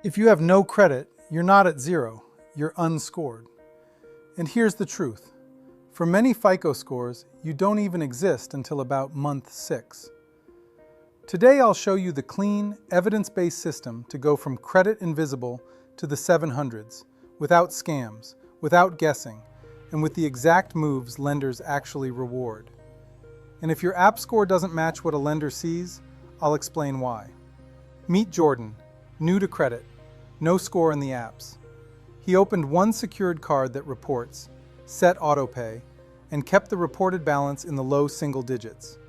If you have no credit, you're not at zero, you're unscored. And here's the truth. For many FICO scores, you don't even exist until about month 6. Today I'll show you the clean, evidence-based system to go from credit invisible to the 700s, without scams, without guessing, and with the exact moves lenders actually reward. And if your app score doesn't match what a lender sees, I'll explain why. Meet Jordan, new to credit, no score in the apps. He opened one secured card that reports, set autopay, and kept the reported balance in the low single digits.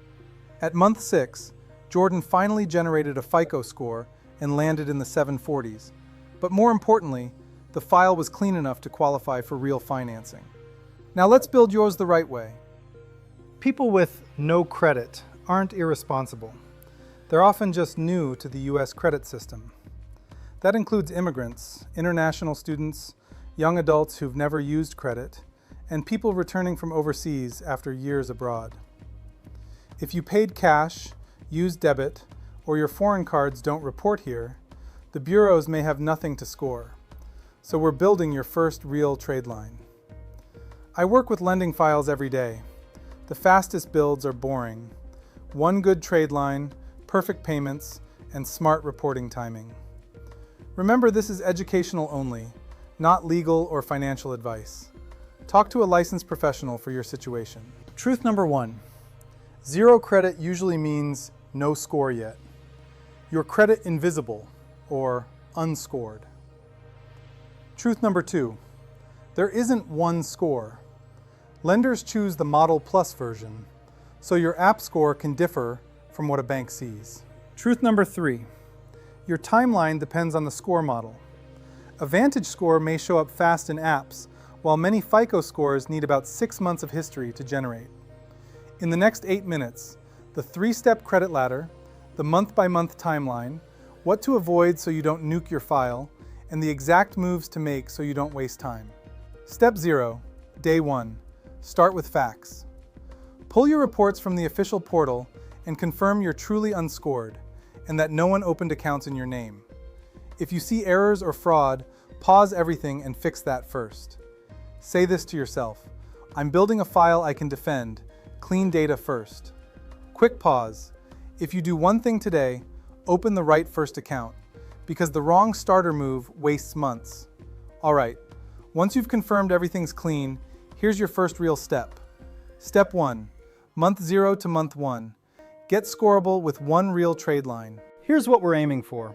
At month 6, Jordan finally generated a FICO score and landed in the 740s. But more importantly, the file was clean enough to qualify for real financing. Now let's build yours the right way. People with no credit aren't irresponsible. They're often just new to the US credit system. That includes immigrants, international students, young adults who've never used credit, and people returning from overseas after years abroad. If you paid cash, used debit, or your foreign cards don't report here, the bureaus may have nothing to score. So we're building your first real trade line. I work with lending files every day. The fastest builds are boring. One good trade line, perfect payments, and smart reporting timing. Remember, this is educational only, not legal or financial advice. Talk to a licensed professional for your situation. Truth number 1. Zero credit usually means no score yet. Your credit invisible, or unscored. Truth number 2. There isn't one score. Lenders choose the Model Plus version, so your app score can differ from what a bank sees. Truth number 3. Your timeline depends on the score model. A Vantage score may show up fast in apps, while many FICO scores need about 6 months of history to generate. In the next 8 minutes, the 3-step credit ladder, the month-by-month timeline, what to avoid so you don't nuke your file, and the exact moves to make so you don't waste time. Step 0, Day 1. Start with facts. Pull your reports from the official portal and confirm you're truly unscored, and that no one opened accounts in your name. If you see errors or fraud, pause everything and fix that first. Say this to yourself: I'm building a file I can defend, clean data first. Quick pause. If you do one thing today, open the right first account, because the wrong starter move wastes months. All right, once you've confirmed everything's clean, here's your first real step. Step 1, month 0 to month 1. Get scorable with one real trade line. Here's what we're aiming for.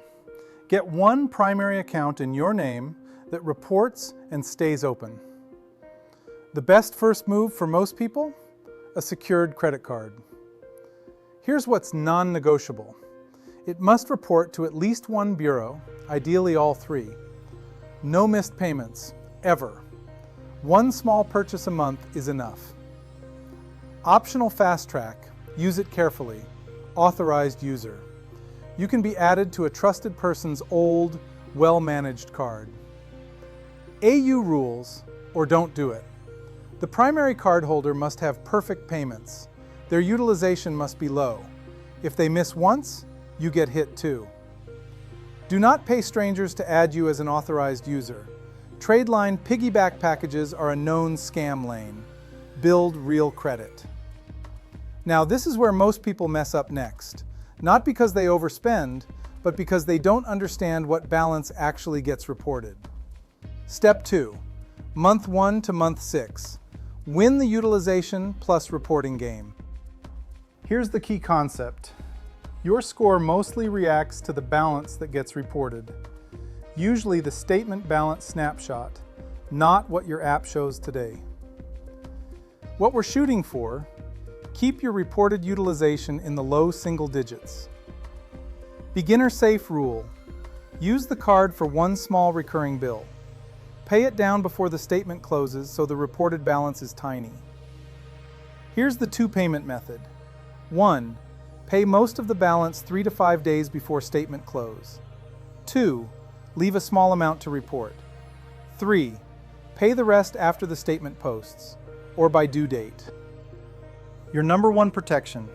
Get one primary account in your name that reports and stays open. The best first move for most people? A secured credit card. Here's what's non-negotiable. It must report to at least one bureau, ideally all 3. No missed payments, ever. One small purchase a month is enough. Optional fast track. Use it carefully. Authorized user. You can be added to a trusted person's old, well-managed card. AU rules, or don't do it. The primary cardholder must have perfect payments. Their utilization must be low. If they miss once, you get hit too. Do not pay strangers to add you as an authorized user. Tradeline piggyback packages are a known scam lane. Build real credit. Now, this is where most people mess up next. Not because they overspend, but because they don't understand what balance actually gets reported. Step 2, month 1 to month 6. Win the utilization plus reporting game. Here's the key concept. Your score mostly reacts to the balance that gets reported. Usually the statement balance snapshot, not what your app shows today. What we're shooting for: keep your reported utilization in the low single digits. Beginner safe rule. Use the card for one small recurring bill. Pay it down before the statement closes so the reported balance is tiny. Here's the 2-payment method. 1. Pay most of the balance 3 to 5 days before statement close. 2. Leave a small amount to report. 3. Pay the rest after the statement posts, or by due date. Your number 1 protection.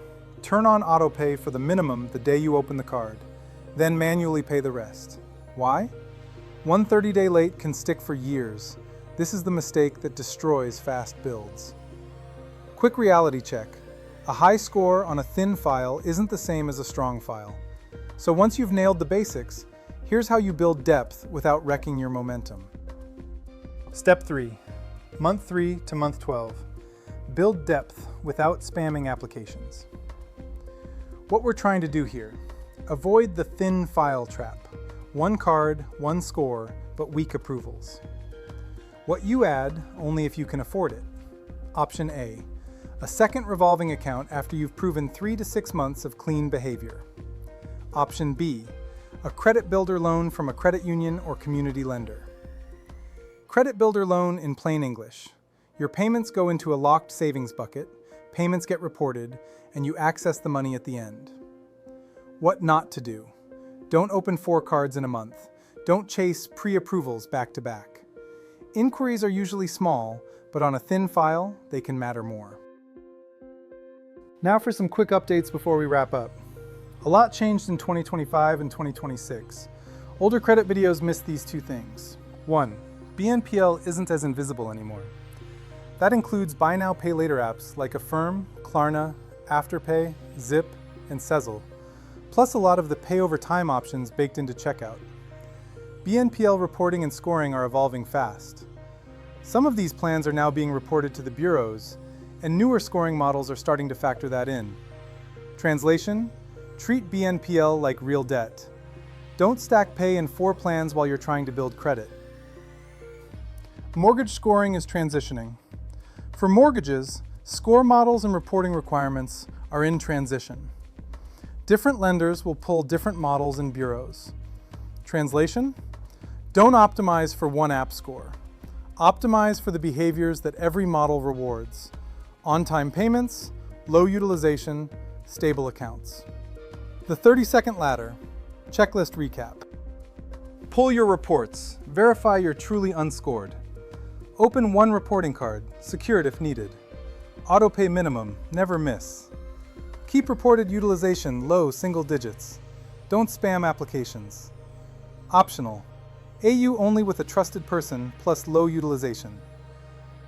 Turn on autopay for the minimum the day you open the card, then manually pay the rest. Why? One 30-day late can stick for years. This is the mistake that destroys fast builds. Quick reality check. A high score on a thin file isn't the same as a strong file. So once you've nailed the basics, here's how you build depth without wrecking your momentum. Step 3. Month 3 to month 12. Build depth without spamming applications. What we're trying to do here, avoid the thin file trap. One card, one score, but weak approvals. What you add, only if you can afford it. Option A, a second revolving account after you've proven 3 to 6 months of clean behavior. Option B, a credit builder loan from a credit union or community lender. Credit builder loan in plain English. Your payments go into a locked savings bucket, payments get reported, and you access the money at the end. What not to do. Don't open 4 cards in a month. Don't chase pre-approvals back to back. Inquiries are usually small, but on a thin file, they can matter more. Now for some quick updates before we wrap up. A lot changed in 2025 and 2026. Older credit videos missed these 2 things. 1. BNPL isn't as invisible anymore. That includes buy now, pay later apps like Affirm, Klarna, Afterpay, Zip, and Sezzle, plus a lot of the pay over time options baked into checkout. BNPL reporting and scoring are evolving fast. Some of these plans are now being reported to the bureaus, and newer scoring models are starting to factor that in. Translation: treat BNPL like real debt. Don't stack pay in 4 plans while you're trying to build credit. Mortgage scoring is transitioning. For mortgages, score models and reporting requirements are in transition. Different lenders will pull different models in bureaus. Translation: don't optimize for one app score. Optimize for the behaviors that every model rewards. On-time payments, low utilization, stable accounts. The 30-second ladder. Checklist recap. Pull your reports. Verify you're truly unscored. Open one reporting card, secure it if needed. Autopay minimum, never miss. Keep reported utilization low single digits. Don't spam applications. Optional. AU only with a trusted person plus low utilization.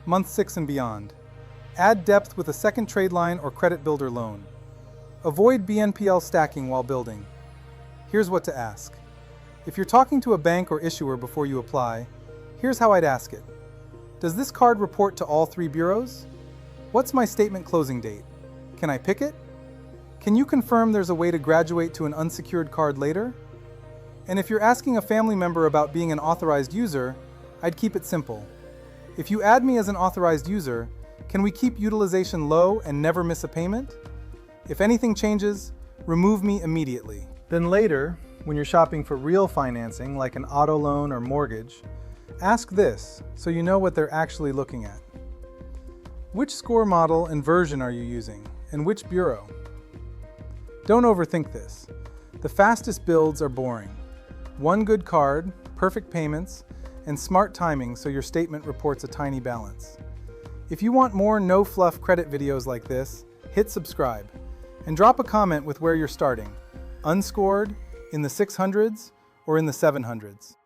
Month 6 and beyond. Add depth with a second tradeline or credit builder loan. Avoid BNPL stacking while building. Here's what to ask. If you're talking to a bank or issuer before you apply, here's how I'd ask it. Does this card report to all 3 bureaus? What's my statement closing date? Can I pick it? Can you confirm there's a way to graduate to an unsecured card later? And if you're asking a family member about being an authorized user, I'd keep it simple. If you add me as an authorized user, can we keep utilization low and never miss a payment? If anything changes, remove me immediately. Then later, when you're shopping for real financing like an auto loan or mortgage, ask this so you know what they're actually looking at. Which score model and version are you using, and which bureau? Don't overthink this. The fastest builds are boring. One good card, perfect payments, and smart timing so your statement reports a tiny balance. If you want more no-fluff credit videos like this, hit subscribe and drop a comment with where you're starting, unscored, in the 600s, or in the 700s.